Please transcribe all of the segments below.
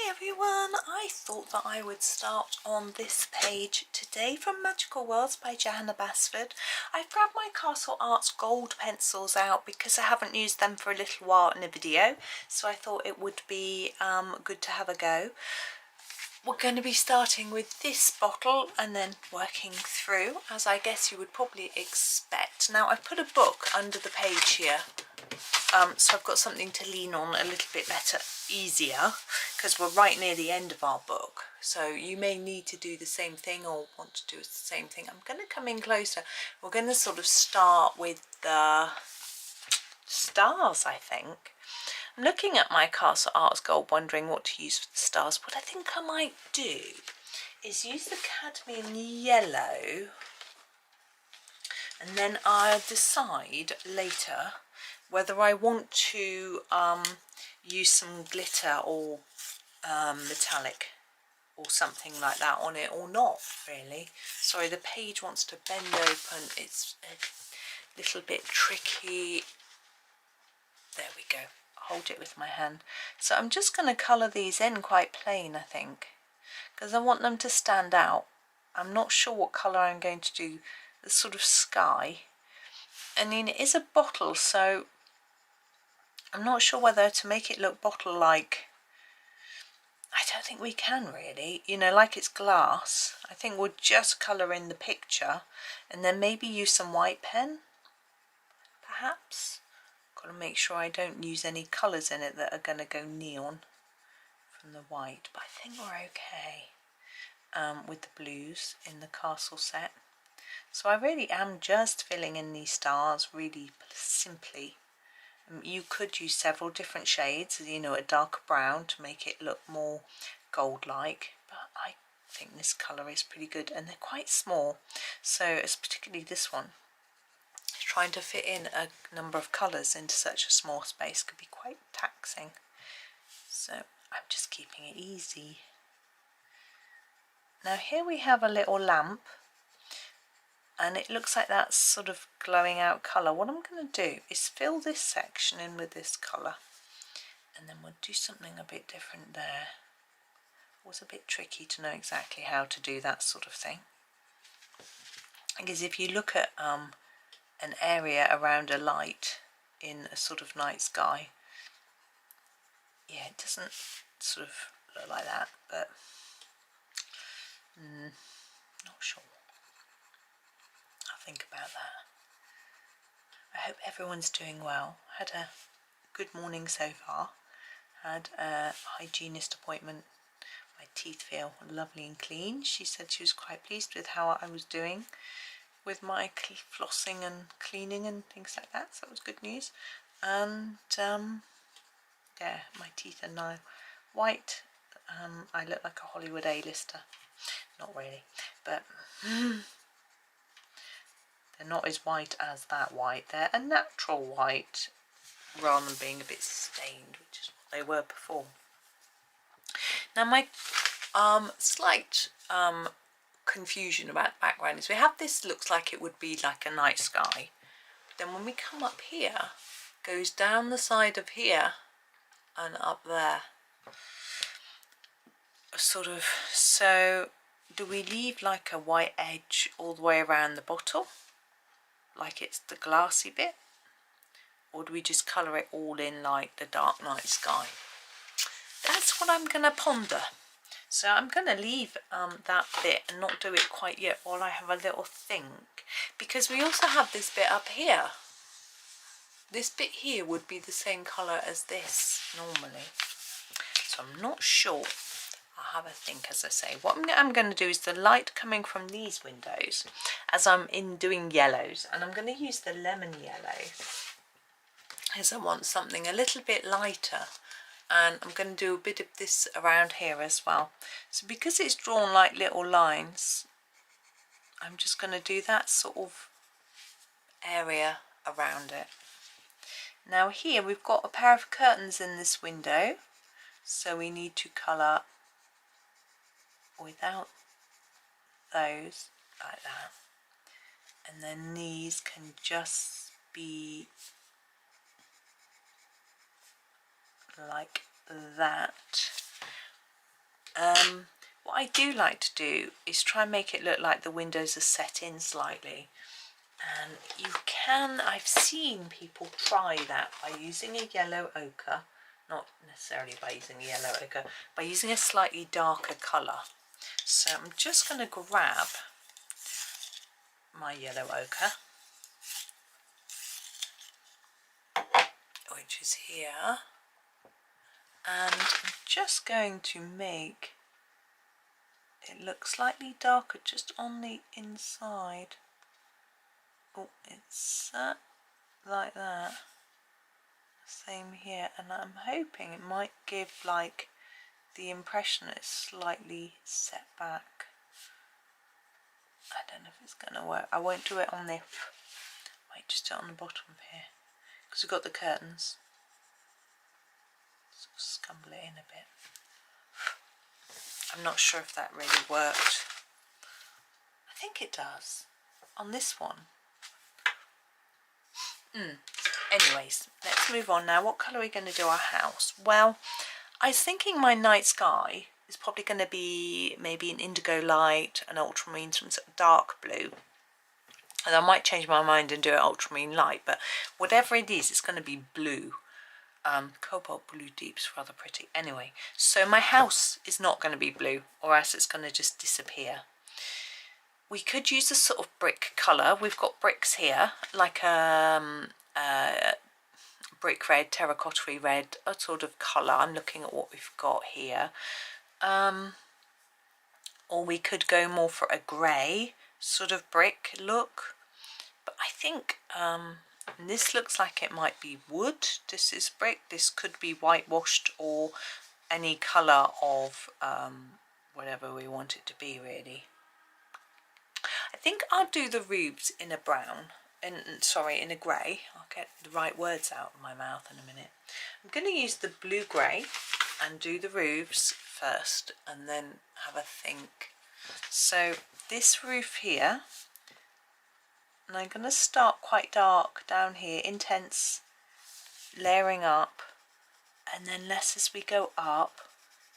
Hi everyone, I thought that I would start on this page today from Magical Worlds by Johanna Basford. I've grabbed my Castle Arts gold pencils out because I haven't used them for a little while in a video, so I thought it would be good to have a go. We're going to be starting with this bottle and then working through, as I guess you would probably expect. Now I've put a book under the page here, so I've got something to lean on a little bit better, easier, because we're right near the end of our book. So you may need to do the same thing or want to do the same thing. I'm going to come in closer. We're going to sort of start with the stars, I think. I'm looking at my Castle Arts gold, wondering what to use for the stars. What I think I might do is use the cadmium yellow, and then I'll decide later whether I want to use some glitter or metallic or something like that on it or not, really. Sorry, the page wants to bend open. It's a little bit tricky. There we go. Hold it with my hand. So I'm just going to colour these in quite plain, I think, because I want them to stand out. I'm not sure what colour I'm going to do. The sort of sky. I mean, it is a bottle, so I'm not sure whether to make it look bottle-like. I don't think we can really, you know, like it's glass. I think we'll just colour in the picture and then maybe use some white pen, perhaps. Got to make sure I don't use any colours in it that are going to go neon from the white, but I think we're okay with the blues in the castle set. So I really am just filling in these stars really simply. You could use several different shades, you know, a darker brown to make it look more gold-like, but I think this colour is pretty good, and they're quite small, so it's particularly this one. Trying to fit in a number of colours into such a small space could be quite taxing, so I'm just keeping it easy. Now here we have a little lamp, and it looks like that's sort of glowing out colour. What I'm going to do is fill this section in with this colour, and then we'll do something a bit different there. It was a bit tricky to know exactly how to do that sort of thing, because if you look at an area around a light in a sort of night sky, yeah, it doesn't sort of look like that, but not sure. I'll think about that. I hope everyone's doing well. Had a good morning so far. Had a hygienist appointment. My teeth feel lovely and clean. She said she was quite pleased with how I was doing with my flossing and cleaning and things like that, so that was good news. And yeah, my teeth are now white. I look like a Hollywood A-lister. Not really, but they're not as white as that white. They're a natural white rather than being a bit stained, which is what they were before. Now my slight confusion about the background is we have this, looks like it would be like a night sky. Then when we come up here, goes down the side of here and up there. Sort of, so do we leave like a white edge all the way around the bottle, like it's the glassy bit, or do we just colour it all in like the dark night sky? That's what I'm going to ponder. So I'm going to leave that bit and not do it quite yet while I have a little think, because we also have this bit up here. This bit here would be the same colour as this normally, so I'm not sure. I'll have a think, as I say. What I'm going to do is the light coming from these windows as I'm doing yellows, and I'm going to use the lemon yellow as I want something a little bit lighter, and I'm going to do a bit of this around here as well. So because it's drawn like little lines, I'm just going to do that sort of area around it. Now here we've got a pair of curtains in this window, so we need to colour without those like that, and then these can just be like that What I do like to do is try and make it look like the windows are set in slightly. And you can, I've seen people try that by using a yellow ochre, not necessarily by using a yellow ochre, by using a slightly darker colour. So I'm just going to grab my yellow ochre, which is here, and I'm just going to make it look slightly darker just on the inside. Oh, it's like that. Same here, and I'm hoping it might give like the impression it's slightly set back. I don't know if it's going to work. I won't do it on the, might just do it on the bottom here, because we've got the curtains. Sort of scumble it in a bit. I'm not sure if that really worked. I think it does on this one. Anyways, let's move on now. What colour are we going to do our house? Well, I was thinking my night sky is probably going to be maybe an indigo light, an ultramarine, some sort of dark blue. And I might change my mind and do an ultramarine light, but whatever it is, it's going to be blue. Cobalt blue deep's rather pretty. Anyway, so my house is not going to be blue, or else it's going to just disappear. We could use a sort of brick colour. We've got bricks here, like brick red, terracotta red, a sort of colour. I'm looking at what we've got here. Or we could go more for a grey sort of brick look. But I think this looks like it might be wood. This is brick. This could be whitewashed or any colour of whatever we want it to be, really. I think I'll do the roofs in a brown, in a grey. I'll get the right words out of my mouth in a minute. I'm going to use the blue grey and do the roofs first and then have a think. So this roof here, and I'm going to start quite dark down here, intense, layering up, and then less as we go up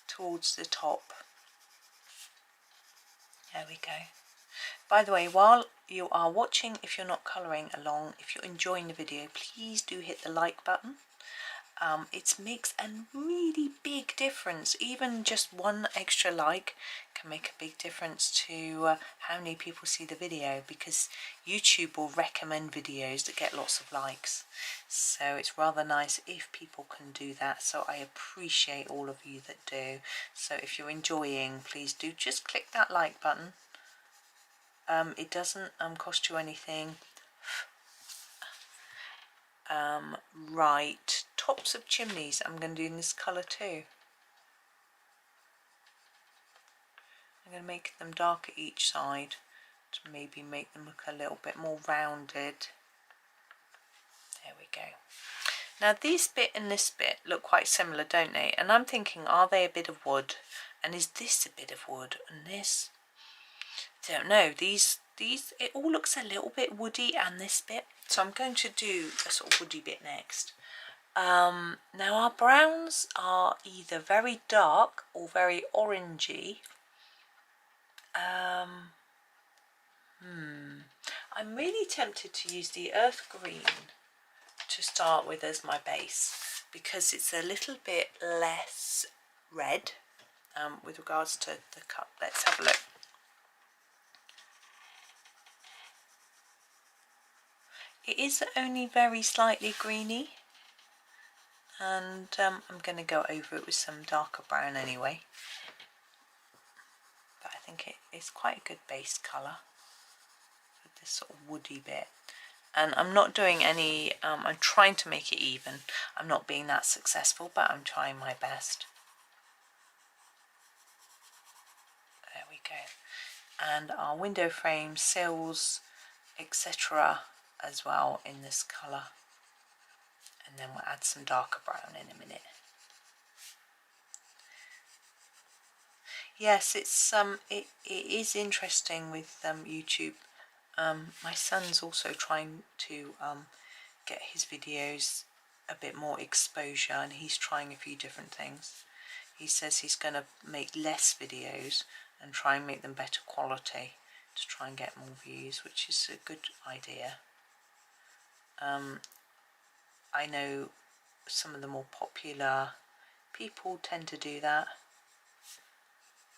towards the top. There we go. By the way, while you are watching, if you're not colouring along, if you're enjoying the video, please do hit the like button. It makes a really big difference. Even just one extra like can make a big difference to how many people see the video, because YouTube will recommend videos that get lots of likes. So it's rather nice if people can do that. So I appreciate all of you that do. So if you're enjoying, please do just click that like button. It doesn't cost you anything. Right, tops of chimneys I'm going to do in this colour too. I'm going to make them darker each side to maybe make them look a little bit more rounded. There we go. Now this bit and this bit look quite similar, don't they? And I'm thinking, are they a bit of wood? And is this a bit of wood? And this? Don't know. These it all looks a little bit woody, and this bit. So I'm going to do a sort of woody bit next. Now our browns are either very dark or very orangey. I'm really tempted to use the earth green to start with as my base, because it's a little bit less red with regards to the cup. Let's have a look. It is only very slightly greeny, and I'm going to go over it with some darker brown anyway. But I think it's quite a good base colour with this sort of woody bit. And I'm not doing any, I'm trying to make it even. I'm not being that successful, but I'm trying my best. There we go. And our window frames, sills, etc. as well in this colour, and then we'll add some darker brown in a minute. Yes, it's it is interesting with YouTube. My son's also trying to get his videos a bit more exposure, and he's trying a few different things. he says he's going to make less videos and try and make them better quality to try and get more views, which is a good idea. I know some of the more popular people tend to do that,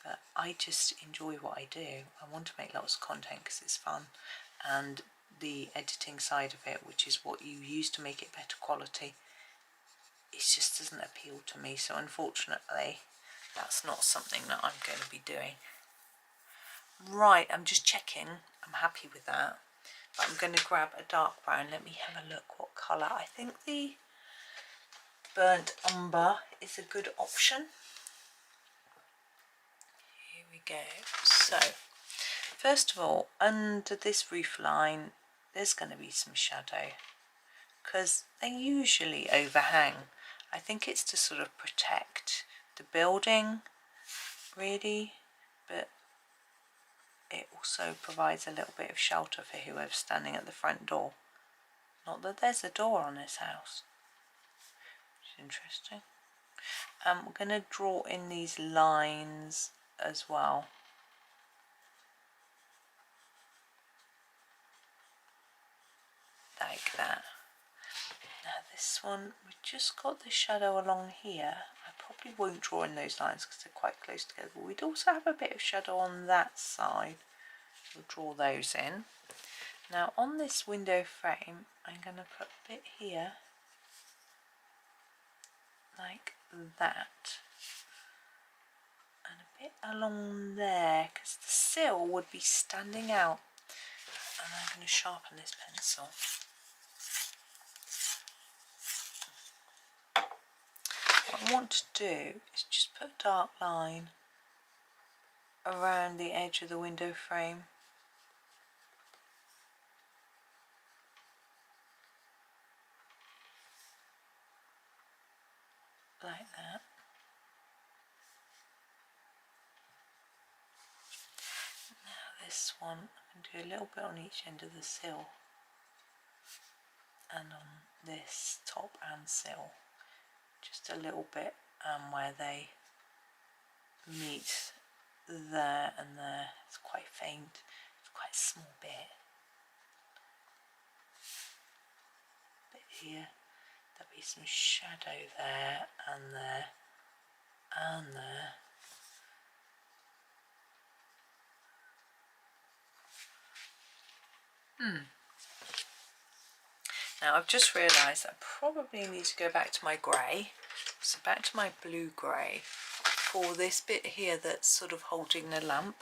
but I just enjoy what I do. I want to make lots of content because it's fun, and the editing side of it, which is what you use to make it better quality, it just doesn't appeal to me. So unfortunately that's not something that I'm going to be doing. Right, I'm just checking, I'm happy with that, but I'm going to grab a dark brown. Let me have a look what colour. I think the burnt umber is a good option. Here we go. So first of all, under this roof line there's going to be some shadow because they usually overhang. I think it's to sort of protect the building really, but it also provides a little bit of shelter for whoever's standing at the front door. Not that there's a door on this house, which is interesting. We're going to draw in these lines as well. Like that. Now this one, we've just got the shadow along here. I probably won't draw in those lines because they're quite close together, but we'd also have a bit of shadow on that side. We'll draw those in. Now on this window frame, I'm going to put a bit here, like that, and a bit along there, because the sill would be standing out. And I'm going to sharpen this pencil. What I want to do is just put a dark line around the edge of the window frame. Like that. Now this one, I can do a little bit on each end of the sill and on this top and sill. Just a little bit where they meet there and there. It's quite faint, it's quite a small bit. Bit here, there'll be some shadow there and there and there. Now I've just realised I probably need to go back to my grey, so back to my blue-grey for this bit here that's sort of holding the lamp.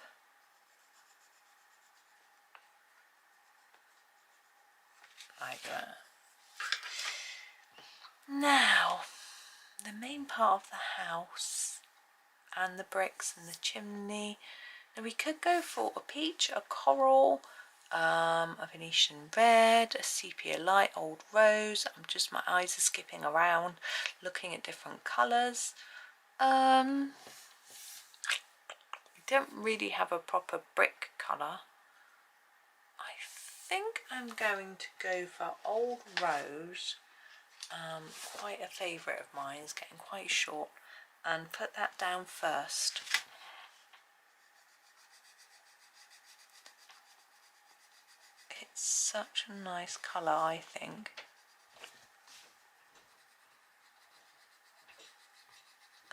Like that. Now, the main part of the house and the bricks and the chimney. Now we could go for a peach, a coral, a Venetian red, a sepia light, old rose. My eyes are skipping around looking at different colours. I don't really have a proper brick colour. I think I'm going to go for old rose, quite a favourite of mine, it's getting quite short, and put that down first. It's such a nice colour, I think.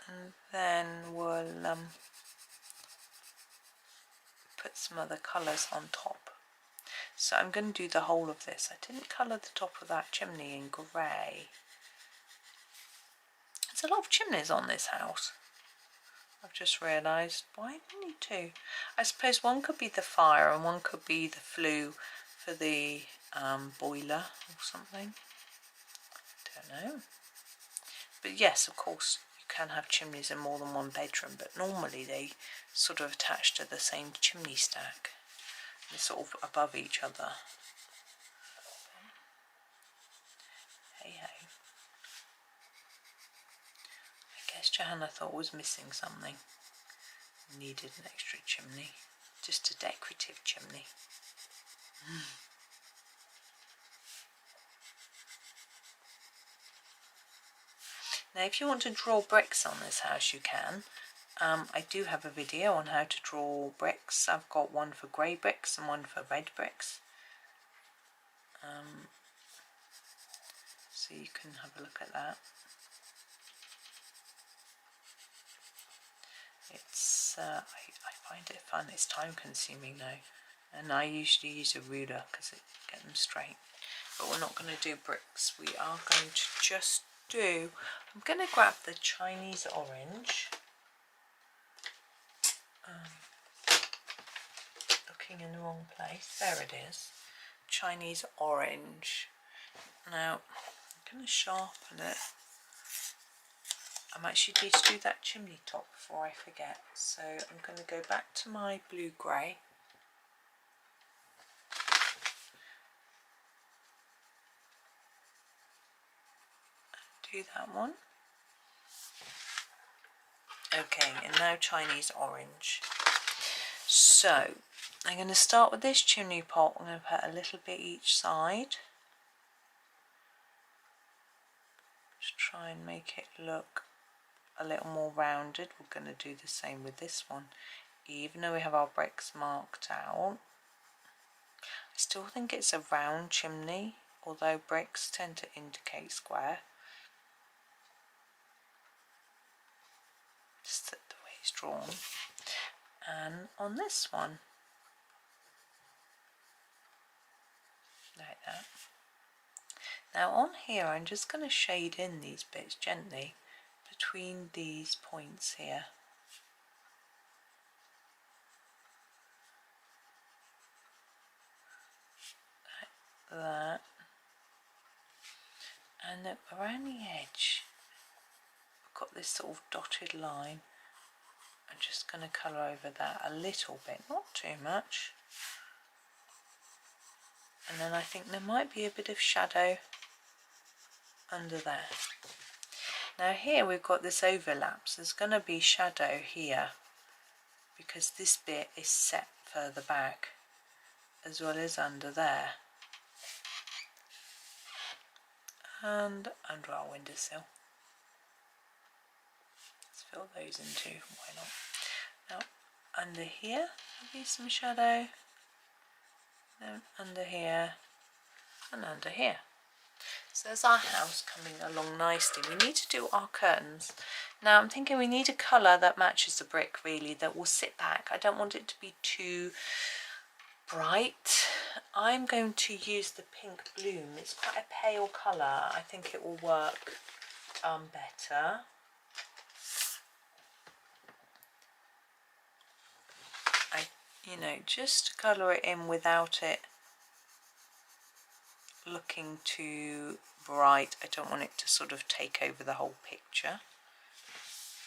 And then we'll put some other colours on top. So I'm going to do the whole of this. I didn't colour the top of that chimney in grey. There's a lot of chimneys on this house. I've just realised. Why only two? I suppose one could be the fire and one could be the flue for the boiler or something. Don't know. But yes, of course, you can have chimneys in more than one bedroom, but normally they sort of attach to the same chimney stack. They're sort of above each other. Hey ho. I guess Johanna thought was missing something. Needed an extra chimney. Just a decorative chimney. Now if you want to draw bricks on this house, you can. I do have a video on how to draw bricks. I've got one for grey bricks and one for red bricks. So you can have a look at that. It's I find it fun. It's time consuming though, and I usually use a ruler because it gets them straight. But we're not going to do bricks. We are going to just do, I'm going to grab the Chinese orange. Looking in the wrong place. There it is. Chinese orange. Now I'm going to sharpen it. I'm actually need to do that chimney top before I forget. So I'm going to go back to my blue grey. Do that one. Okay, and now Chinese orange. So I'm going to start with this chimney pot. I'm going to put a little bit each side. Just try and make it look a little more rounded. We're going to do the same with this one. Even though we have our bricks marked out, I still think it's a round chimney, although bricks tend to indicate square. Just the way it's drawn. And on this one, like that. Now on here I'm just going to shade in these bits gently between these points here. Like that. And then around the edge I've got this sort of dotted line. I'm just going to colour over that a little bit, not too much. And then I think there might be a bit of shadow under there. Now here we've got this overlap, so there's going to be shadow here because this bit is set further back as well as under there and under our windowsill. Let's fill those in too, why not? Now under here there'll be some shadow, then under here and under here. So there's our house coming along nicely. We need to do our curtains. Now I'm thinking we need a colour that matches the brick really, that will sit back. I don't want it to be too bright. I'm going to use the pink bloom. It's quite a pale colour. I think it will work better. Just to colour it in without it looking too bright. I don't want it to sort of take over the whole picture.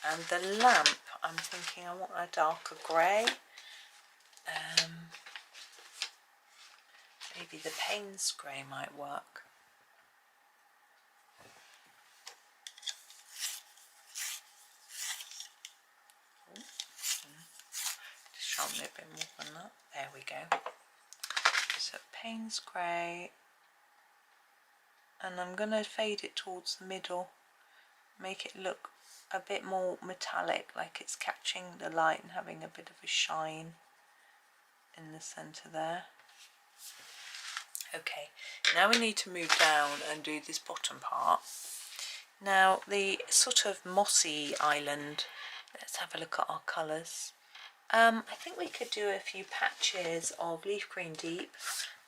And the lamp, I'm thinking I want a darker grey. Maybe the paynes grey might work. Just sharpen it a bit more than that. There we go. So paynes grey. And I'm going to fade it towards the middle, make it look a bit more metallic, like it's catching the light and having a bit of a shine in the centre there. Okay, now we need to move down and do this bottom part. Now the sort of mossy island, let's have a look at our colours. I think we could do a few patches of leaf green deep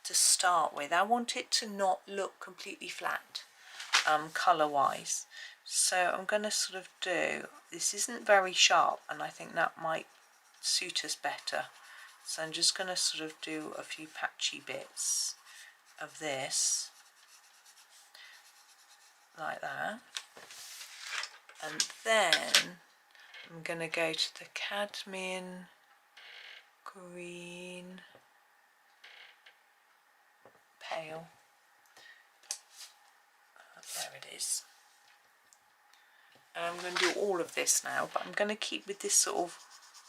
to start with. I want it to not look completely flat colour wise, so I'm going to sort of do, this isn't very sharp and I think that might suit us better, so I'm just going to sort of do a few patchy bits of this like that, and then I'm going to go to the cadmium green pale. There it is. And I'm going to do all of this now, but I'm going to keep with this sort of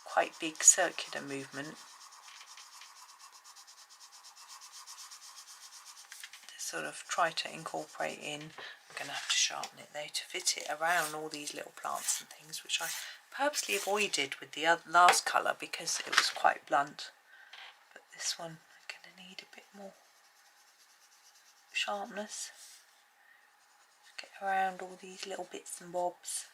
quite big circular movement to sort of try to incorporate in. I'm going to have to sharpen it though to fit it around all these little plants and things, which I purposely avoided with the last colour because it was quite blunt. But this one I'm going to need a bit more sharpness. Get around all these little bits and bobs.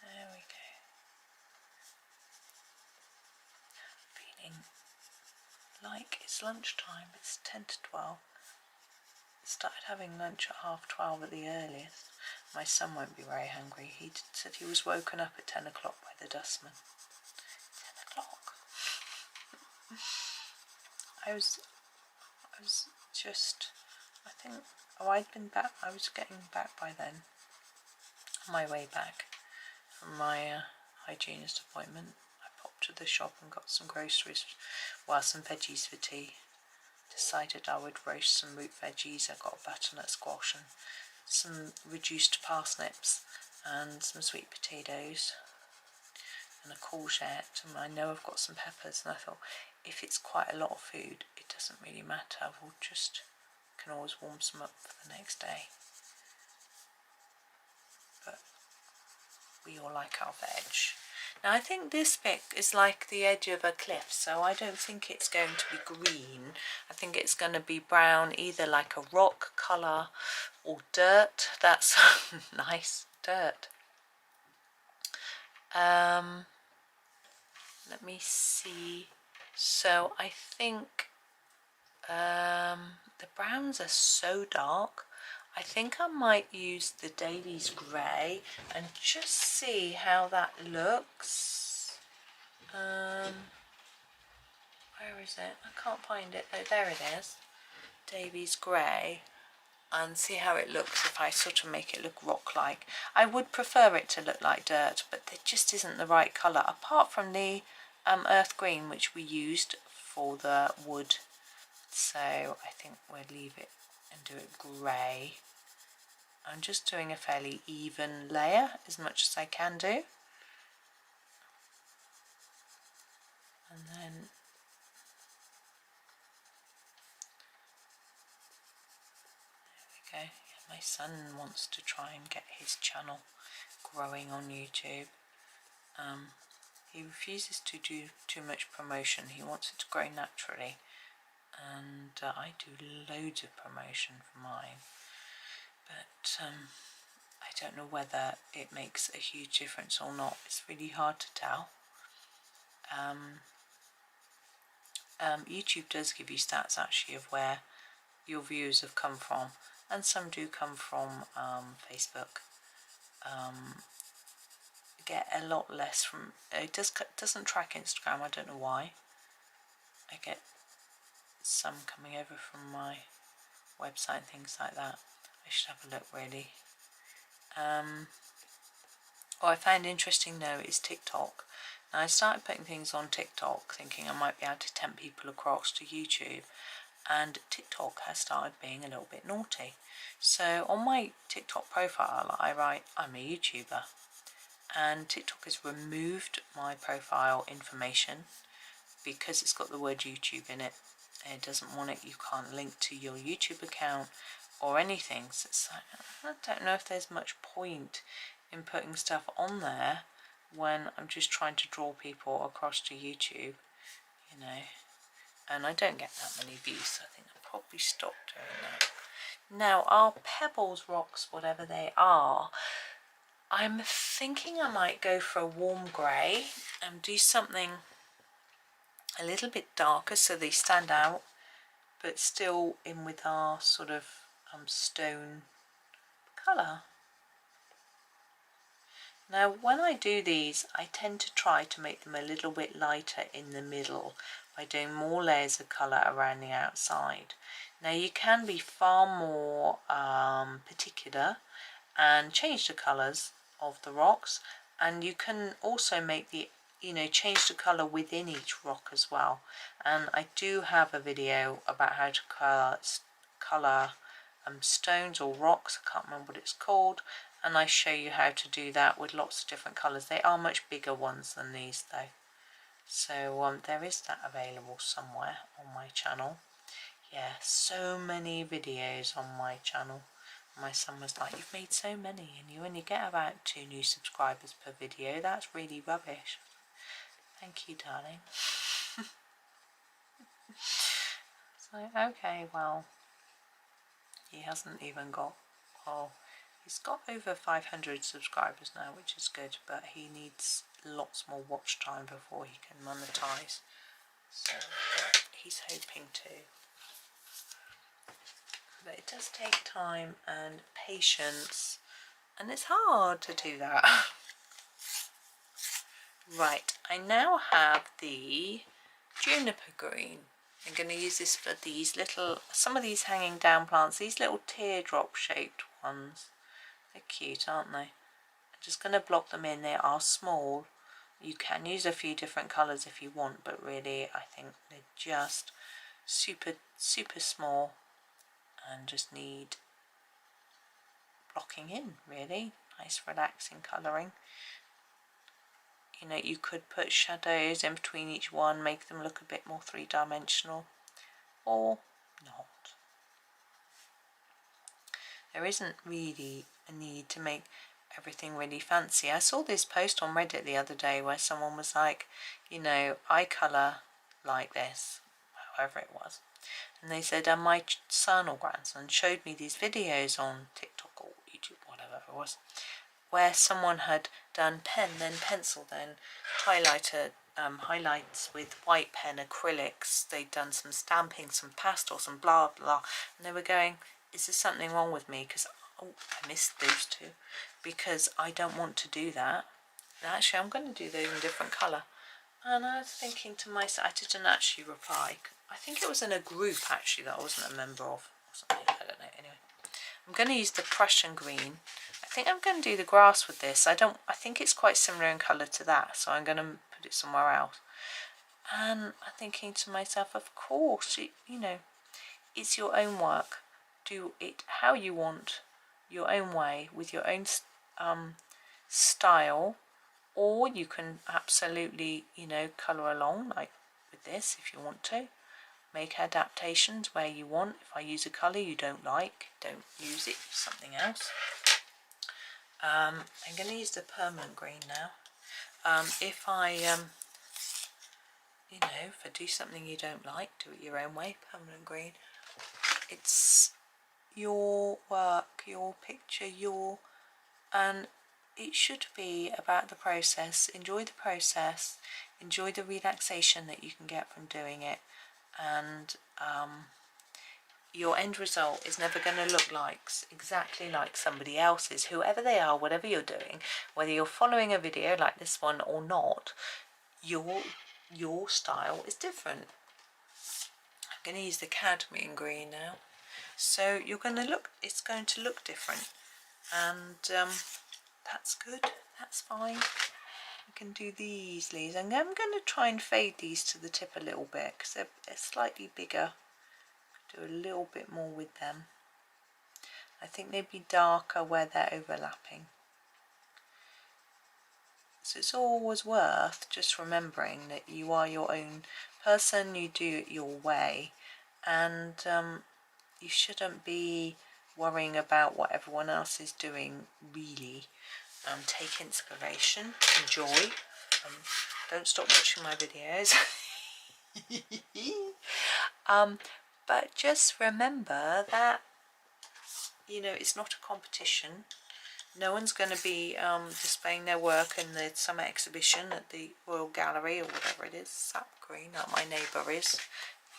There we go. Feeling like it's lunchtime. It's 10 to 12. Started having lunch at 12:30 at the earliest. My son won't be very hungry. He said he was woken up at 10 o'clock by the dustman. 10 o'clock. I was just, I think, I'd been back, I was getting back by then, on my way back from my hygienist appointment. I popped to the shop and got some groceries, well, some veggies for tea. Decided I would roast some root veggies. I got a butternut squash and some reduced parsnips and some sweet potatoes and a courgette, and I know I've got some peppers, and I thought if it's quite a lot of food it doesn't really matter, we'll just can always warm some up for the next day. But we all like our veg. Now I think this bit is like the edge of a cliff, so I don't think it's going to be green. I think it's going to be brown, either like a rock colour or dirt. That's nice, dirt. Let me see. So I think the browns are so dark. I think I might use the Davys grey and just see how that looks. Where is it? I can't find it. Oh, there it is. Davys grey. And see how it looks if I sort of make it look rock-like. I would prefer it to look like dirt, but it just isn't the right colour, apart from the earth green which we used for the wood. So I think we'll leave it and do it grey. I'm just doing a fairly even layer as much as I can do. And then there we go. Yeah, my son wants to try and get his channel growing on YouTube. He refuses to do too much promotion. He wants it to grow naturally. And I do loads of promotion for mine. But I don't know whether it makes a huge difference or not. It's really hard to tell. YouTube does give you stats actually of where your views have come from, and some do come from Facebook. Get a lot less from it. Doesn't track Instagram. I don't know why. I get some coming over from my website and things like that. I should have a look really. What I found interesting though is TikTok. Now I started putting things on TikTok thinking I might be able to tempt people across to YouTube, and TikTok has started being a little bit naughty. So on my TikTok profile I write I'm a YouTuber, and TikTok has removed my profile information because it's got the word YouTube in it. It doesn't want it. You can't link to your YouTube account or anything. So it's like, I don't know if there's much point in putting stuff on there when I'm just trying to draw people across to YouTube, you know. And I don't get that many views, so I think I'll probably stop doing that. Now our pebbles, rocks, whatever they are, I'm thinking I might go for a warm grey and do something a little bit darker so they stand out, but still in with our sort of stone colour. Now when I do these I tend to try to make them a little bit lighter in the middle by doing more layers of colour around the outside. Now you can be far more particular and change the colours of the rocks, and you can also make the change the colour within each rock as well. And I do have a video about how to colour stones or rocks. I can't remember what it's called, and I show you how to do that with lots of different colours. They are much bigger ones than these though. So there is that available somewhere on my channel. Yeah, so many videos on my channel. My son was like, you've made so many and you only get about 2 new subscribers per video. That's really rubbish. Thank you, darling. So, okay, well, he hasn't even got, well, he's got over 500 subscribers now, which is good, but he needs lots more watch time before he can monetize. So he's hoping to. But it does take time and patience, and it's hard to do that. Right, I now have the juniper green. I'm going to use this for these little, some of these hanging down plants, these little teardrop shaped ones. They're cute, aren't they? I'm just going to block them in. They are small. You can use a few different colours if you want, but really I think they're just super small and just need blocking in, really. Nice relaxing colouring. You know, you could put shadows in between each one, make them look a bit more three-dimensional, or not. There isn't really a need to make everything really fancy. I saw this post on Reddit the other day where someone was like, you know, I colour like this, however it was. And they said, my son or grandson showed me these videos on TikTok or YouTube, whatever it was, where someone had done pen, then pencil, then highlighter, highlights with white pen, acrylics. They'd done some stamping, some pastel, some blah blah, and they were going, is there something wrong with me? Because I missed those two, because I don't want to do that. And actually, I'm going to do those in a different colour. And I was thinking to myself, I didn't actually reply. I think it was in a group actually that I wasn't a member of, or something. I don't know. Anyway, I'm going to use the Prussian green. I think I'm going to do the grass with this. I think it's quite similar in colour to that, so I'm going to put it somewhere else. And I'm thinking to myself, of course, you know, it's your own work. Do it how you want, your own way, with your own style, or you can absolutely, you know, colour along like with this if you want to. Make adaptations where you want. If I use a colour you don't like, don't use it, use something else. I'm going to use the permanent green now. If I, you know, if I do something you don't like, do it your own way, permanent green. It's your work, your picture, and it should be about the process. Enjoy the process, enjoy the relaxation that you can get from doing it, and your end result is never going to look exactly like somebody else's, whoever they are, whatever you're doing, whether you're following a video like this one or not. Your style is different. I'm going to use the cadmium green now, so you're going to look, it's going to look different, and that's good, that's fine. We can do these leaves, and I'm going to try and fade these to the tip a little bit because they're slightly bigger. Do a little bit more with them. I think they'd be darker where they're overlapping. So it's always worth just remembering that you are your own person, you do it your way, and you shouldn't be worrying about what everyone else is doing, really. Take inspiration, enjoy, don't stop watching my videos. But just remember that, you know, it's not a competition. No one's going to be displaying their work in the summer exhibition at the Royal Gallery or whatever it is. Sap green, like my neighbour is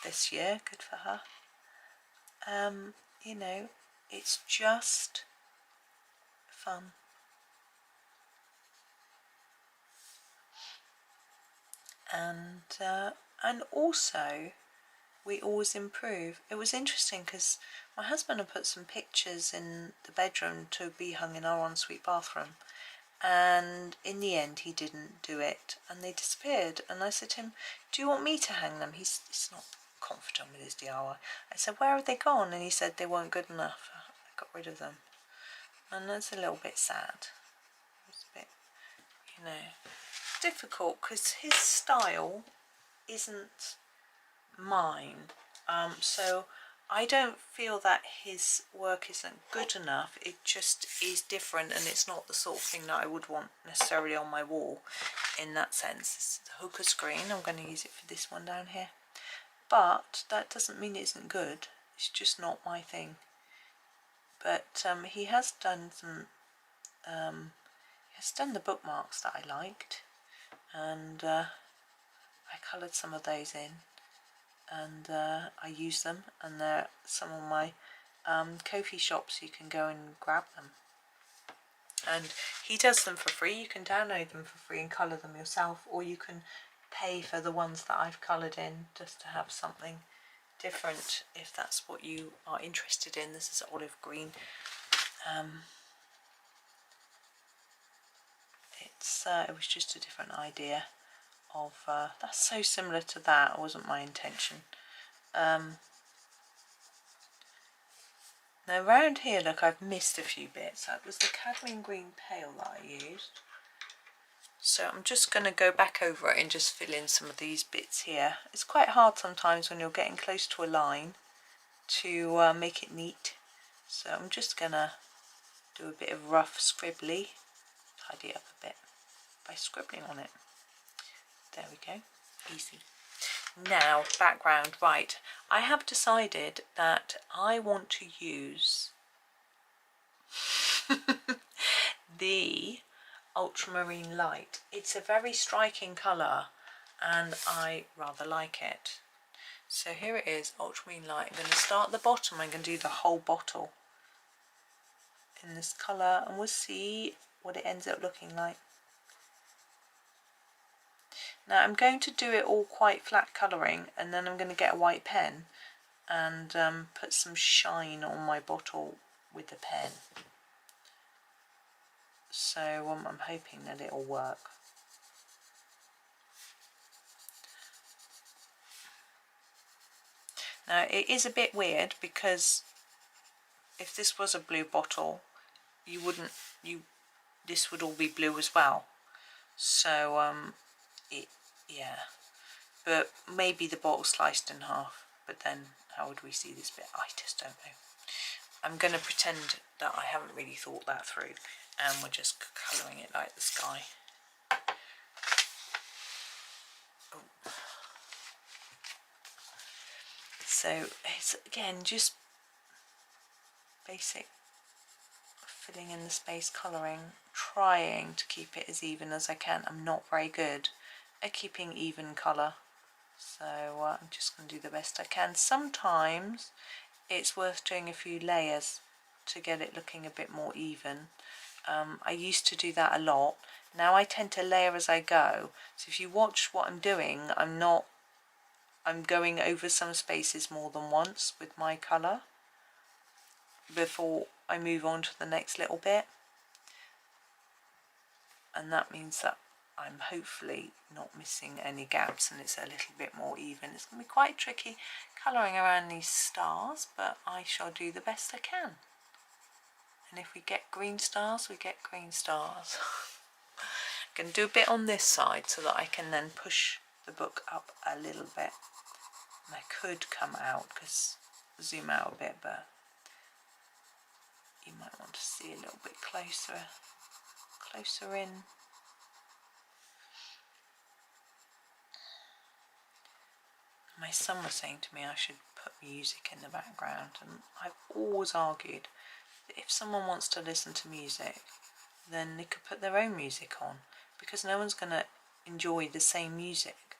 this year. Good for her. You know, it's just fun. And also, we always improve. It was interesting because my husband had put some pictures in the bedroom to be hung in our ensuite bathroom, and in the end he didn't do it and they disappeared. And I said to him, do you want me to hang them? He's not confident with his DIY. I said, where have they gone? And he said they weren't good enough. I got rid of them, and that's a little bit sad. It's a bit, you know, difficult because his style isn't mine, so I don't feel that his work isn't good enough. It just is different, and it's not the sort of thing that I would want necessarily on my wall in that sense. This is the hooker screen. I'm going to use it for this one down here, but that doesn't mean it isn't good. It's just not my thing. But he has done some the bookmarks that I liked, and I coloured some of those in, and I use them, and they're some of my Ko-fi shops. You can go and grab them, and he does them for free. You can download them for free and colour them yourself, or you can pay for the ones that I've coloured in just to have something different if that's what you are interested in. This is olive green. It was just a different idea of that's so similar to that. It wasn't my intention. Now around here, look, I've missed a few bits. That was the cadmium green pale that I used, so I'm just going to go back over it and just fill in some of these bits here. It's quite hard sometimes when you're getting close to a line to make it neat, so I'm just going to do a bit of rough scribbly, tidy it up a bit by scribbling on it. There we go, easy. Now, background, right, I have decided that I want to use the ultramarine light. It's a very striking colour and I rather like it. So here it is, ultramarine light. I'm going to start at the bottom. I'm going to do the whole bottle in this colour, and we'll see what it ends up looking like. Now I'm going to do it all quite flat colouring, and then I'm going to get a white pen and put some shine on my bottle with the pen. So I'm hoping that it'll work. Now it is a bit weird because if this was a blue bottle, this would all be blue as well. So yeah, but maybe the bottle sliced in half, but then how would we see this bit? I just don't know. I'm going to pretend that I haven't really thought that through, and we're just colouring it like the sky. Oh. So it's again just basic filling in the space colouring, trying to keep it as even as I can. I'm not very good at keeping even colour, so I'm just going to do the best I can. Sometimes it's worth doing a few layers to get it looking a bit more even. I used to do that a lot. Now I tend to layer as I go, so if you watch what I'm doing, I'm going over some spaces more than once with my colour before I move on to the next little bit, and that means that I'm hopefully not missing any gaps and it's a little bit more even. It's going to be quite tricky colouring around these stars, but I shall do the best I can. And if we get green stars, we get green stars. I'm going to do a bit on this side so that I can then push the book up a little bit. And I could come out, because zoom out a bit, but you might want to see a little bit closer in. My son was saying to me I should put music in the background, and I've always argued that if someone wants to listen to music, then they could put their own music on, because no one's going to enjoy the same music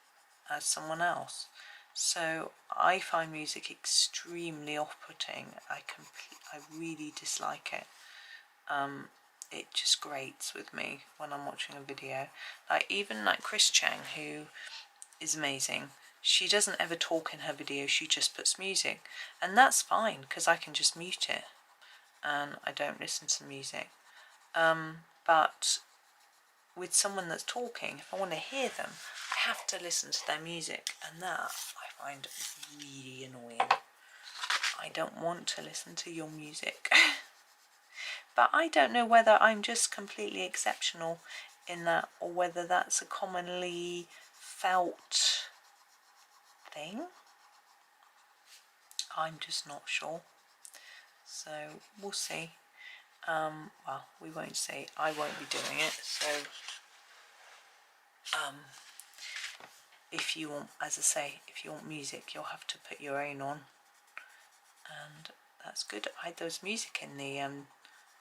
as someone else. So I find music extremely off-putting. I really dislike it. It just grates with me when I'm watching a video. Even like Chris Chang, who is amazing, she doesn't ever talk in her videos, she just puts music, and that's fine because I can just mute it and I don't listen to music. But with someone that's talking, if I want to hear them, I have to listen to their music, and that I find really annoying. I don't want to listen to your music. But I don't know whether I'm just completely exceptional in that, or whether that's a commonly felt thing. I'm just not sure. So we'll see. Well, we won't see. I won't be doing it. So if you want, as I say, if you want music, you'll have to put your own on, and that's good. I had those music in the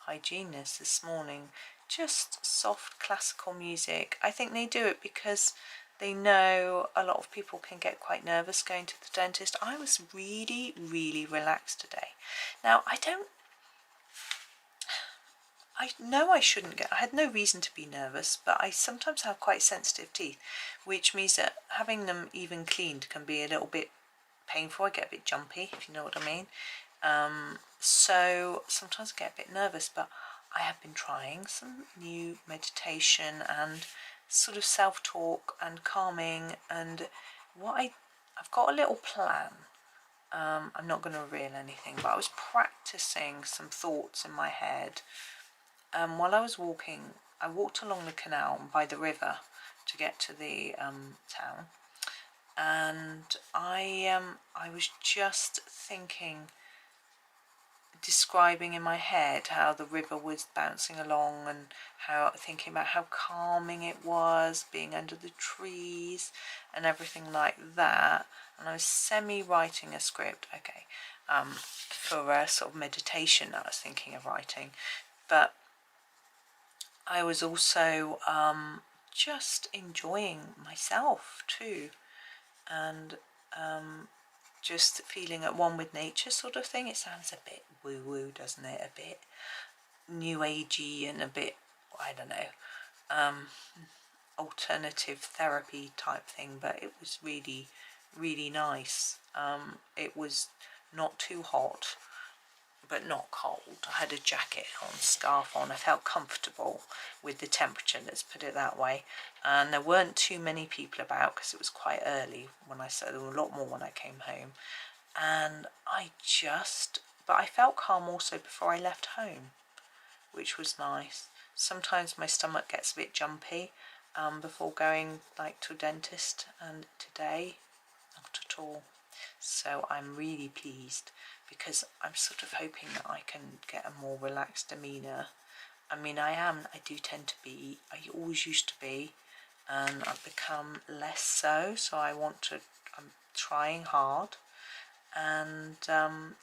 hygienist this morning, just soft classical music. I think they do it because they know a lot of people can get quite nervous going to the dentist. I was really, really relaxed today. Now, I know I shouldn't get, I had no reason to be nervous, but I sometimes have quite sensitive teeth, which means that having them even cleaned can be a little bit painful. I get a bit jumpy, if you know what I mean. So sometimes I get a bit nervous, but I have been trying some new meditation and sort of self-talk and calming, and I've got a little plan. I'm not going to reveal anything, but I was practicing some thoughts in my head. While I was walking, I walked along the canal by the river to get to the town, and I was just describing in my head how the river was bouncing along, and thinking about how calming it was being under the trees and everything like that. And I was semi-writing a script, for a sort of meditation that I was thinking of writing, but I was also just enjoying myself too, and just feeling at one with nature, sort of thing. It sounds a bit woo-woo, doesn't it? A bit new agey and a bit, I don't know, alternative therapy type thing, but it was really, really nice. It was not too hot, but not cold. I had a jacket on, scarf on. I felt comfortable with the temperature, let's put it that way. And there weren't too many people about because it was quite early when I started. There were a lot more when I came home. And but I felt calm also before I left home, which was nice. Sometimes my stomach gets a bit jumpy before going to a dentist, and today, not at all. So I'm really pleased, because I'm sort of hoping that I can get a more relaxed demeanour. I mean, I do tend to be, I always used to be, and I've become less so, I'm trying hard, and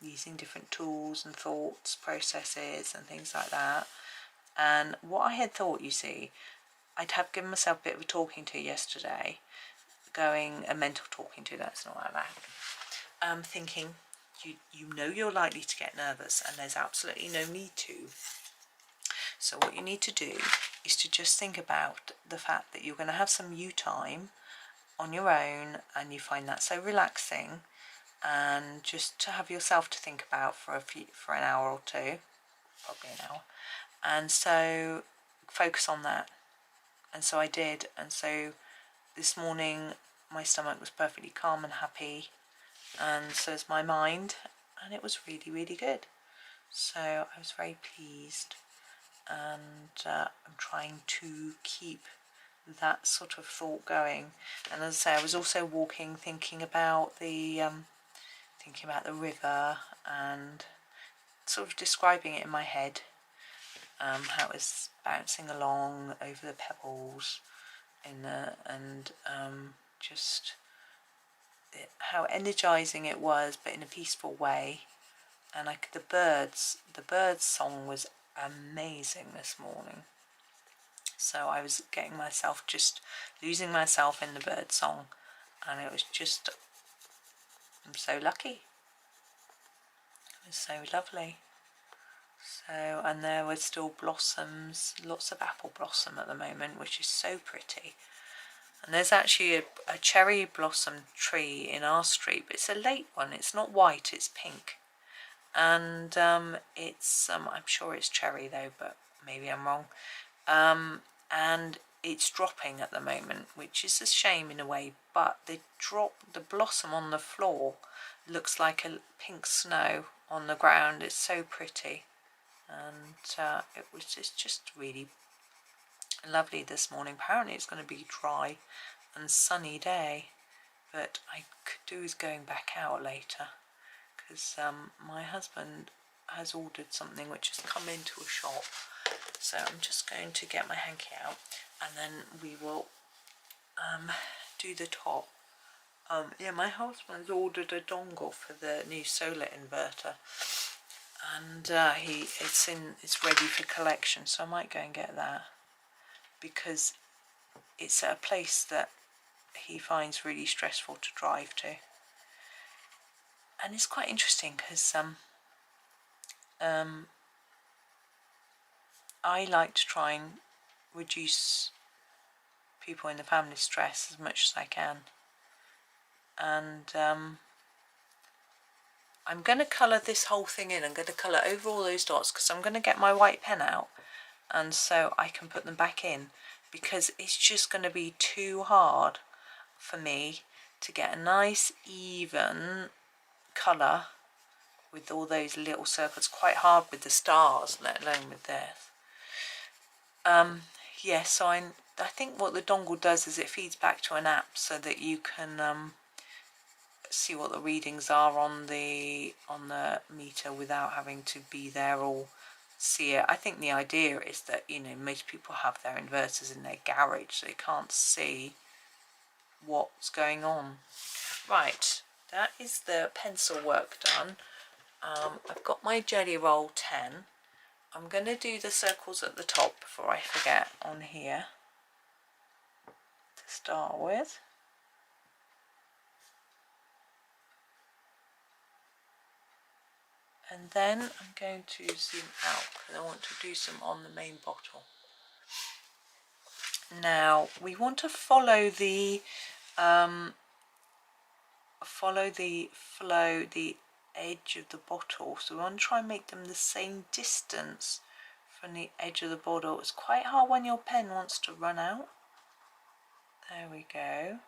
using different tools and thoughts, processes and things like that. And what I had thought, you see, I'd have given myself a bit of a talking to yesterday, a mental talking to, that's not like that. Thinking, you know you're likely to get nervous, and there's absolutely no need to. So what you need to do is to just think about the fact that you're going to have some you time on your own, and you find that so relaxing, and just to have yourself to think about for an hour or two, probably an hour, and so focus on that. And so I did, and so this morning my stomach was perfectly calm and happy, and so is my mind, and it was really, really good. So I was very pleased, and I'm trying to keep that sort of thought going. And as I say, I was also walking, thinking about the river, and sort of describing it in my head, how it was bouncing along over the pebbles just how energizing it was, but in a peaceful way. And the birds song was amazing this morning. So I was getting myself, just losing myself in the bird song, and it was just, I'm so lucky. It was so lovely. So, and there were still blossoms, lots of apple blossom at the moment, which is so pretty. And there's actually a cherry blossom tree in our street, but it's a late one. It's not white, it's pink. And it's, I'm sure it's cherry though, but maybe I'm wrong. And it's dropping at the moment, which is a shame in a way, but the blossom on the floor looks like a pink snow on the ground. It's so pretty. And it's just really lovely this morning. Apparently it's going to be dry and sunny day, but I could do with going back out later because my husband has ordered something which has come into a shop, so I'm just going to get my hanky out and then we will do the top. Yeah, my husband's ordered a dongle for the new solar inverter, and it's ready for collection, so I might go and get that because it's at a place that he finds really stressful to drive to. And it's quite interesting because I like to try and reduce people in the family stress as much as I can. And I'm going to colour this whole thing in. I'm going to colour over all those dots because I'm going to get my white pen out and so I can put them back in, because it's just going to be too hard for me to get a nice even colour with all those little circles. Quite hard with the stars, let alone with this. Yeah, so I think what the dongle does is it feeds back to an app so that you can see what the readings are on the meter without having to be there or see it. I think the idea is that, you know, most people have their inverters in their garage, so they can't see what's going on. Right, that is the pencil work done. I've got my Jelly Roll 10. I'm going to do the circles at the top before I forget on here to start with. And then I'm going to zoom out because I want to do some on the main bottle. Now we want to follow the edge of the bottle, so we want to try and make them the same distance from the edge of the bottle. It's quite hard when your pen wants to run out. There we go.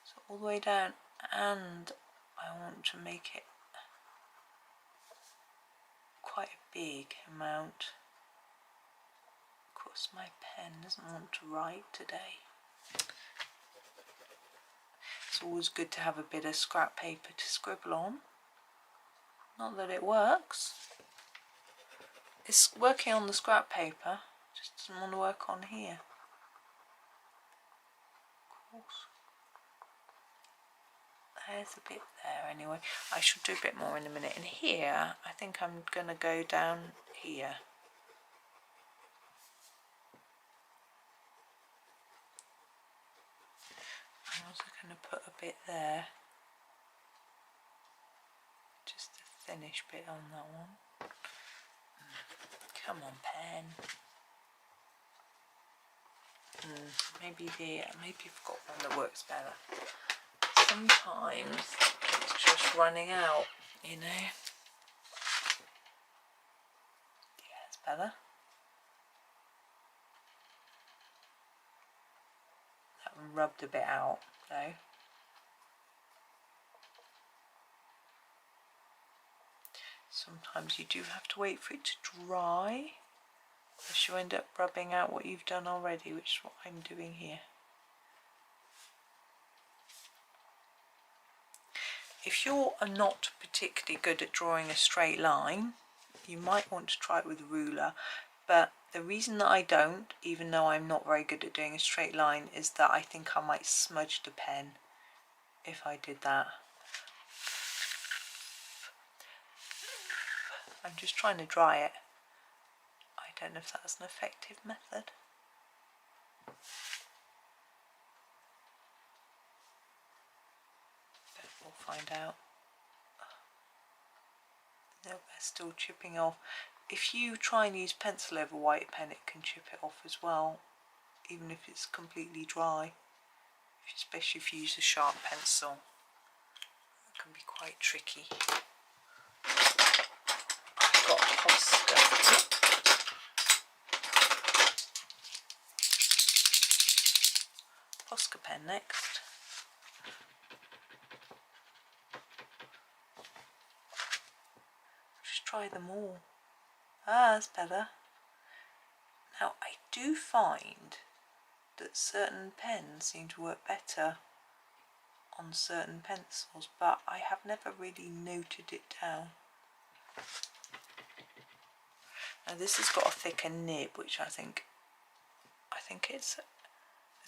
So all the way down, and I want to make it quite a big amount. Of course my pen doesn't want to write today. It's always good to have a bit of scrap paper to scribble on. Not that it works. It's working on the scrap paper, just doesn't want to work on here. Of course. There's a bit there anyway. I should do a bit more in a minute. And here, I think I'm going to go down here. I'm also going to put a bit there. Just a thinnish bit on that one. Come on, pen. Maybe you've got one that works better. Sometimes it's just running out, you know. Yeah, it's better. That one rubbed a bit out though. Sometimes you do have to wait for it to dry, else you end up rubbing out what you've done already, which is what I'm doing here. If you're not particularly good at drawing a straight line, you might want to try it with a ruler, but the reason that I don't, even though I'm not very good at doing a straight line, is that I think I might smudge the pen if I did that. I'm just trying to dry it. I don't know if that's an effective method. But we'll find out. No, they're still chipping off. If you try and use pencil over white pen, it can chip it off as well, even if it's completely dry. Especially if you use a sharp pencil. It can be quite tricky. I've got Posca pen next. Just try them all. Ah, that's better. Now I do find that certain pens seem to work better on certain pencils, but I have never really noted it down. Now this has got a thicker nib, which I think it's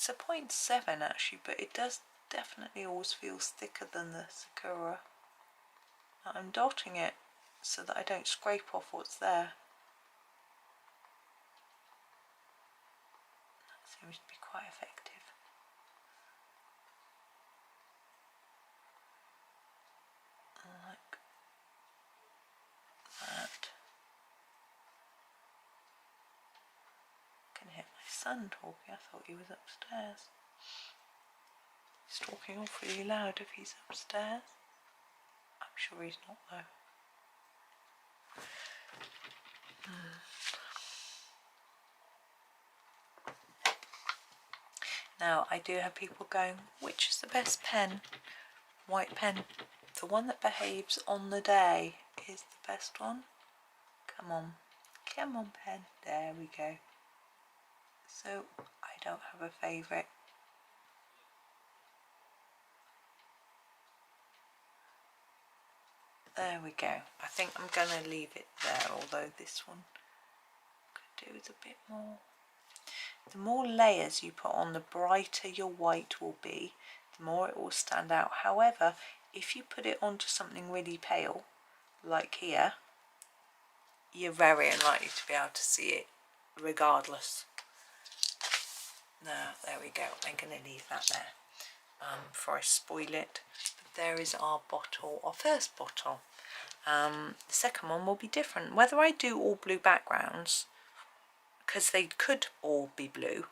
a 0.7 actually, but it does definitely always feels thicker than the Sakura. I'm dotting it so that I don't scrape off what's there. That seems to be quite effective. Like that. I can hear my son talking. I thought he was upstairs. He's talking awfully loud if he's upstairs. I'm sure he's not though. Now I do have people going, which is the best pen? White pen. The one that behaves on the day is the best one. Come on pen. There we go. So I don't have a favourite. There we go. I think I'm going to leave it there, although this one could do with a bit more. The more layers you put on, the brighter your white will be, the more it will stand out. However, if you put it onto something really pale, like here, you're very unlikely to be able to see it regardless. Now, there we go. I'm going to leave that there before I spoil it. But there is our bottle, our first bottle. The second one will be different. Whether I do all blue backgrounds, because they could all be blue,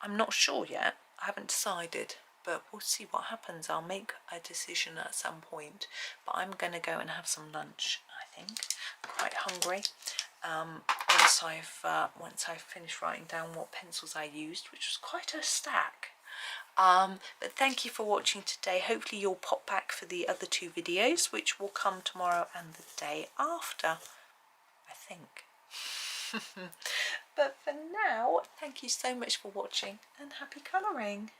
I'm not sure yet. I haven't decided, but we'll see what happens. I'll make a decision at some point, but I'm going to go and have some lunch, I think. I'm quite hungry. Once I've finished writing down what pencils I used, which was quite a stack. But thank you for watching today. Hopefully you'll pop back for the other two videos, which will come tomorrow and the day after, I think. But for now, thank you so much for watching and happy colouring.